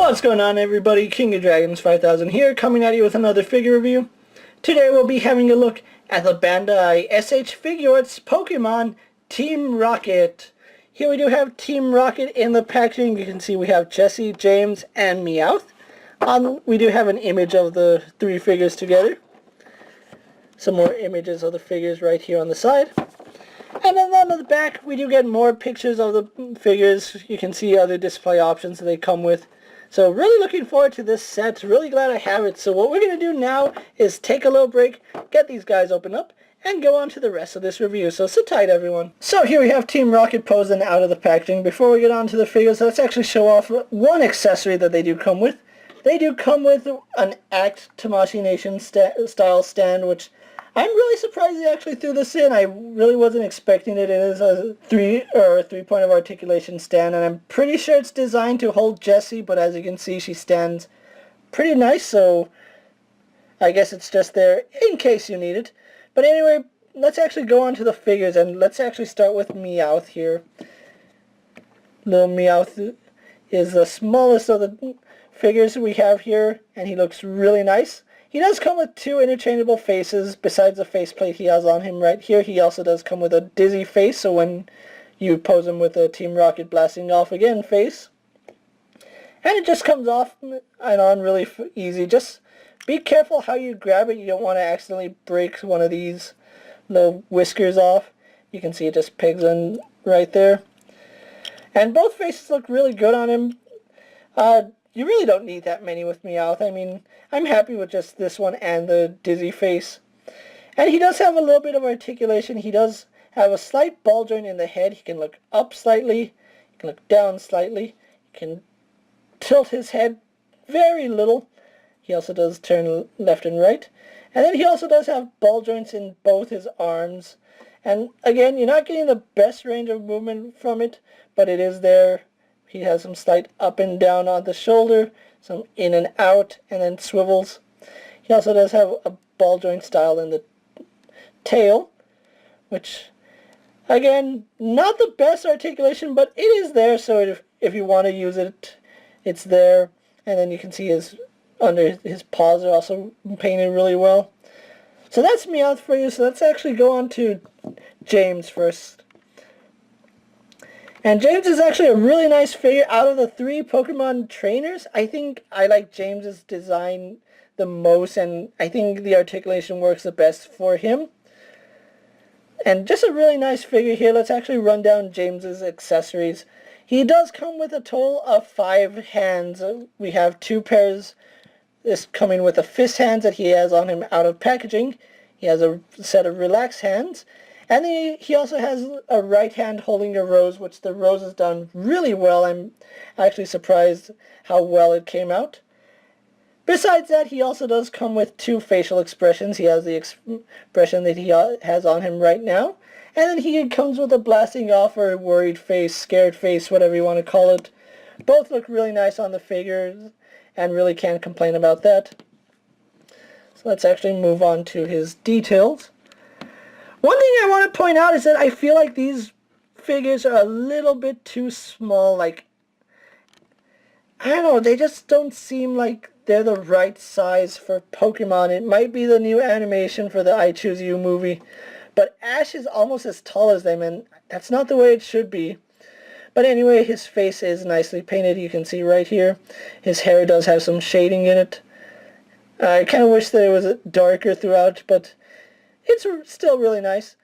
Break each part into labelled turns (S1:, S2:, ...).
S1: What's going on, everybody? King of Dragons 5000 here, coming at you with another figure review. Today we'll be having a look at the Bandai SH Figuarts Pokemon Team Rocket. Here we do have Team Rocket in the packaging. You can see we have Jessie, James, and Meowth. We do have an image of the three figures together. Some more images of the figures right here on the side. And then on the back, we do get more pictures of the figures. You can see other display options that they come with. So really looking forward to this set. Really glad I have it. So what we're going to do now is take a little break, get these guys open up, and go on to the rest of this review. So sit tight, everyone. So here we have Team Rocket posing out of the packaging. Before we get on to the figures, let's actually show off one accessory that they do come with. They do come with an Act Tamashii Nation style stand, which I'm really surprised they actually threw this in. I really wasn't expecting it. It is a 3-point of articulation stand, and I'm pretty sure it's designed to hold Jessie, but as you can see, she stands pretty nice, so I guess it's just there in case you need it. But anyway, let's actually go on to the figures, and let's actually start with Meowth here. Little Meowth is the smallest of the figures we have here, and he looks really nice. He does come with two interchangeable faces besides the faceplate he has on him right here. He also does come with a dizzy face, so when you pose him with a Team Rocket blasting off again face. And it just comes off and on really easy. Just be careful how you grab it. You don't want to accidentally break one of these little whiskers off. You can see it just pegs in right there. And both faces look really good on him. You really don't need that many with Meowth. I mean, I'm happy with just this one and the dizzy face. And he does have a little bit of articulation. He does have a slight ball joint in the head. He can look up slightly. He can look down slightly. He can tilt his head very little. He also does turn left and right. And then he also does have ball joints in both his arms. And again, you're not getting the best range of movement from it, but it is there. He has some slight up and down on the shoulder, some in and out, and then swivels. He also does have a ball joint style in the tail, which, again, not the best articulation, but it is there, so if you want to use it, it's there. And then you can see under his paws are also painted really well. So that's Meowth for you, so let's actually go on to James first. And James is actually a really nice figure. Out of the three Pokemon trainers, I think I like James's design the most, and I think the articulation works the best for him. And just a really nice figure here. Let's actually run down James's accessories. He does come with a total of 5 hands. We have 2 pairs, this coming with the fist hands that he has on him out of packaging. He has a set of relaxed hands. And he also has a right hand holding a rose, which the rose has done really well. I'm actually surprised how well it came out. Besides that, he also does come with 2 facial expressions. He has the expression that he has on him right now. And then he comes with a blasting off or a worried face, scared face, whatever you want to call it. Both look really nice on the figures and really can't complain about that. So let's actually move on to his details. One thing I want to point out is that I feel like these figures are a little bit too small. Like, I don't know, they just don't seem like they're the right size for Pokemon. It might be the new animation for the I Choose You movie, but Ash is almost as tall as them, and that's not the way it should be. But anyway, his face is nicely painted. You can see right here. His hair does have some shading in it. I kind of wish that it was darker throughout, but it's still really nice.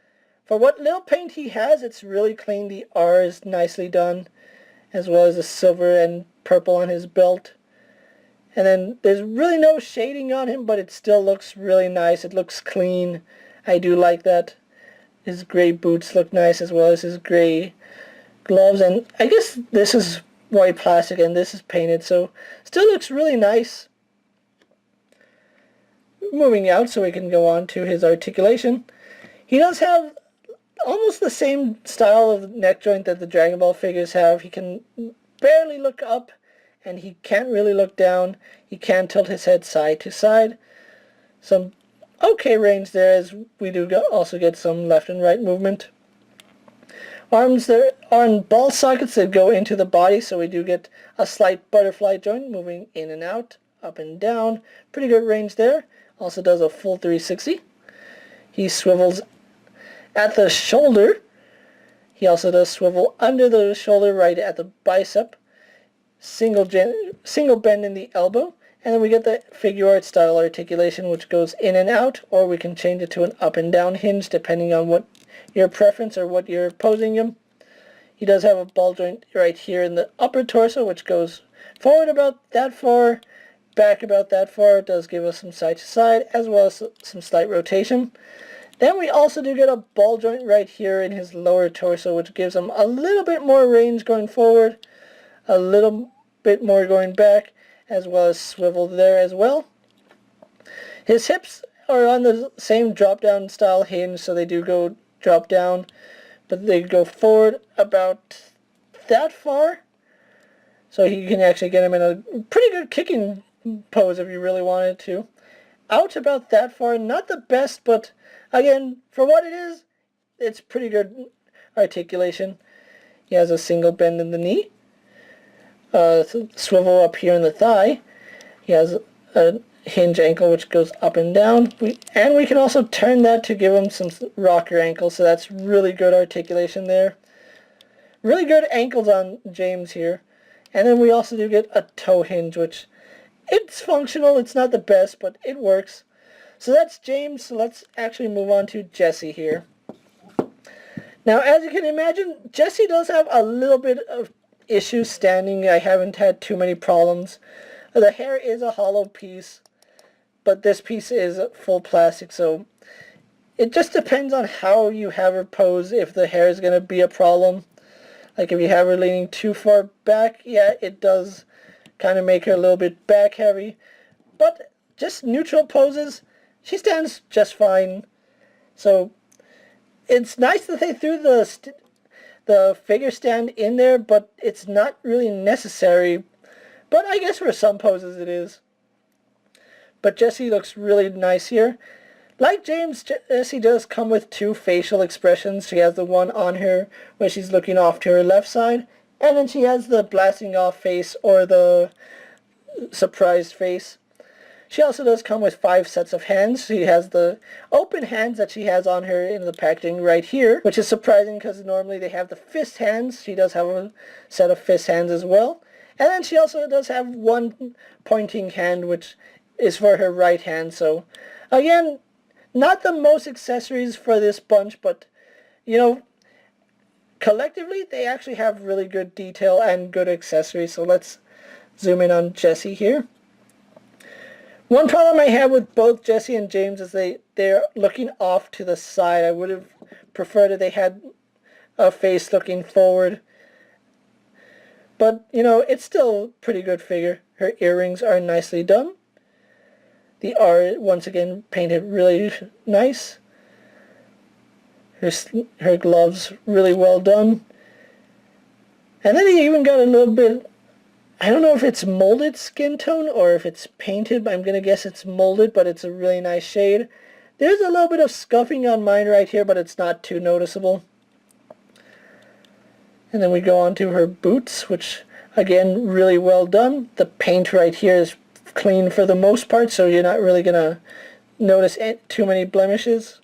S1: For what little paint he has, it's really clean. The R is nicely done, as well as the silver and purple on his belt. And then there's really no shading on him, but it still looks really nice. It looks clean. I do like that. His gray boots look nice, as well as his gray gloves. And I guess this is white plastic and this is painted, so still looks really nice. Moving out so we can go on to his articulation. He does have almost the same style of neck joint that the Dragon Ball figures have. He can barely look up and he can't really look down. He can tilt his head side to side. Some okay range there, as we do also get some left and right movement. Arms there are ball sockets that go into the body, so we do get a slight butterfly joint moving in and out, up and down. Pretty good range there. Also does a full 360. He swivels at the shoulder. He also does swivel under the shoulder right at the bicep. Single bend in the elbow. And then we get the Figuarts style articulation, which goes in and out, or we can change it to an up and down hinge depending on what your preference or what you're posing him. He does have a ball joint right here in the upper torso, which goes forward about that far, back about that far. It does give us some side to side, as well as some slight rotation. Then we also do get a ball joint right here in his lower torso, which gives him a little bit more range going forward, a little bit more going back, as well as swivel there as well. His hips are on the same drop-down style hinge, so they do go drop down, but they go forward about that far. So you can actually get him in a pretty good kicking pose if you really wanted to. Out about that far, not the best, but again, for what it is, it's pretty good articulation. He has a single bend in the knee. Swivel up here in the thigh. He has a hinge ankle which goes up and down. We can also turn that to give him some rocker ankle, so that's really good articulation there. Really good ankles on James here. And then we also do get a toe hinge, which it's functional. It's not the best, but it works. So that's James. So let's actually move on to Jessie here. Now, as you can imagine, Jessie does have a little bit of issues standing. I haven't had too many problems. The hair is a hollow piece, but this piece is full plastic, so it just depends on how you have her pose if the hair is going to be a problem. Like if you have her leaning too far back, yeah, it does kind of make her a little bit back heavy. But just neutral poses, she stands just fine. So it's nice that they threw the figure stand in there, but it's not really necessary. But I guess for some poses it is. But Jessie looks really nice here. Like James, Jessie does come with two facial expressions. She has the one on her where she's looking off to her left side, and then she has the blasting off face or the surprised face. She also does come with 5 sets of hands. She has the open hands that she has on her in the packaging right here, which is surprising because normally they have the fist hands. She does have a set of fist hands as well. And then she also does have one pointing hand, which is for her right hand. So again, not the most accessories for this bunch, but you know, collectively they actually have really good detail and good accessories. So let's zoom in on Jessie here. One problem I have with both Jessie and James is they're looking off to the side. I would have preferred that they had a face looking forward. But, you know, it's still a pretty good figure. Her earrings are nicely done. The R, once again, painted really nice. Her gloves, really well done. And then he even got a little bit, I don't know if it's molded skin tone or if it's painted, but I'm going to guess it's molded, but it's a really nice shade. There's a little bit of scuffing on mine right here, but it's not too noticeable. And then we go on to her boots, which, again, really well done. The paint right here is clean for the most part, so you're not really going to notice too many blemishes.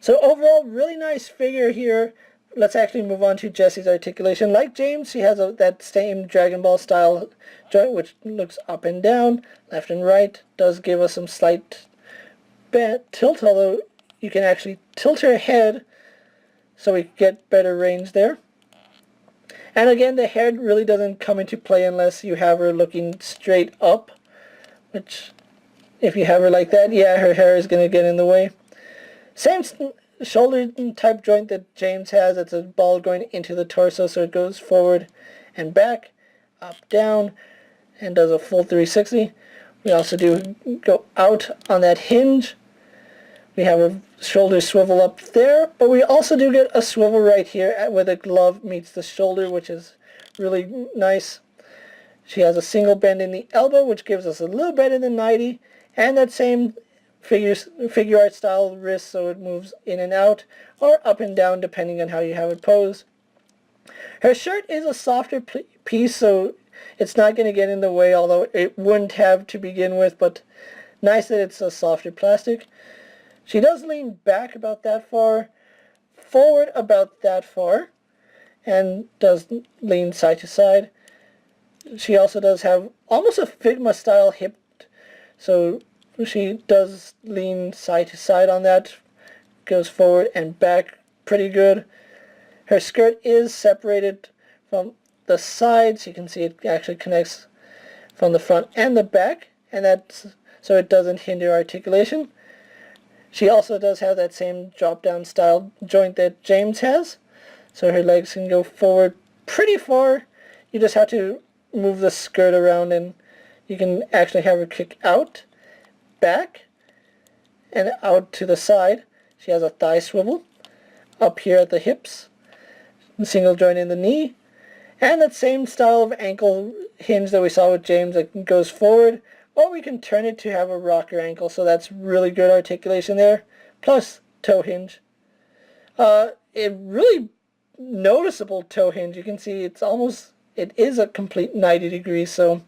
S1: So overall, really nice figure here. Let's actually move on to Jessie's articulation. Like James, she has that same Dragon Ball style joint, which looks up and down, left and right. Does give us some slight tilt, although you can actually tilt her head so we get better range there. And again, the hair really doesn't come into play unless you have her looking straight up, which if you have her like that, yeah, her hair is going to get in the way. Same shoulder type joint that James has. It's a ball going into the torso, so it goes forward and back, up, down, and does a full 360. We also do go out on that hinge. We have a shoulder swivel up there, but we also do get a swivel right here where the glove meets the shoulder, which is really nice. She has a single bend in the elbow, which gives us a little better than 90, and that same figure art style wrist, so it moves in and out, or up and down depending on how you have it posed. Her shirt is a softer piece, so it's not going to get in the way, although it wouldn't have to begin with, but nice that it's a softer plastic. She does lean back about that far, forward about that far, and does lean side to side. She also does have almost a Figma style hip, so she does lean side to side on that, goes forward and back pretty good. Her skirt is separated from the sides. You can see it actually connects from the front and the back, and that's so it doesn't hinder articulation. She also does have that same drop down style joint that James has, so her legs can go forward pretty far. You just have to move the skirt around and you can actually have her kick out, back, and out to the side. She has a thigh swivel up here at the hips, single joint in the knee, and that same style of ankle hinge that we saw with James that goes forward, or we can turn it to have a rocker ankle, so that's really good articulation there, plus toe hinge. A really noticeable toe hinge. You can see it is a complete 90 degrees, so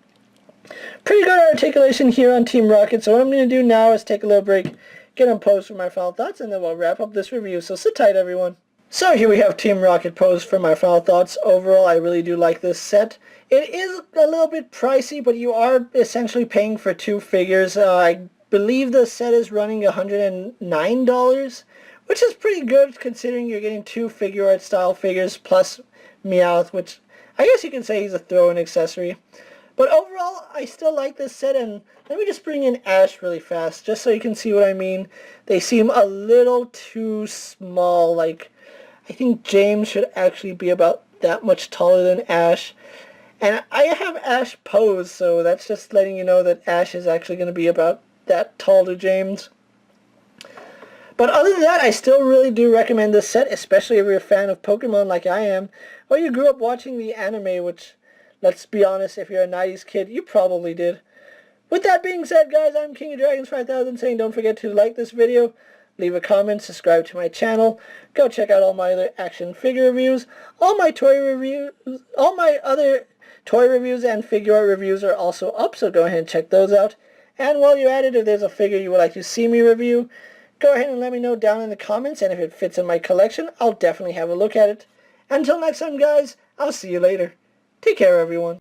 S1: pretty good articulation here on Team Rocket. So what I'm going to do now is take a little break, get on pose for my final thoughts, and then we'll wrap up this review, so sit tight everyone. So here we have Team Rocket pose for my final thoughts. Overall, I really do like this set. It is a little bit pricey, but you are essentially paying for two figures. I believe the set is running $109, which is pretty good considering you're getting two figure art style figures plus Meowth, which I guess you can say he's a throw-in accessory. But overall, I still like this set, and let me just bring in Ash really fast, just so you can see what I mean. They seem a little too small. Like, I think James should actually be about that much taller than Ash. And I have Ash pose, so that's just letting you know that Ash is actually going to be about that tall to James. But other than that, I still really do recommend this set, especially if you're a fan of Pokemon like I am, or you grew up watching the anime, which, let's be honest, if you're a 90s kid, you probably did. With that being said, guys, I'm KingofDragons 5000 saying don't forget to like this video, leave a comment, subscribe to my channel, go check out all my other action figure reviews, all my other toy reviews and figure art reviews are also up, so go ahead and check those out. And while you're at it, if there's a figure you would like to see me review, go ahead and let me know down in the comments, and if it fits in my collection, I'll definitely have a look at it. Until next time, guys, I'll see you later. Take care, everyone.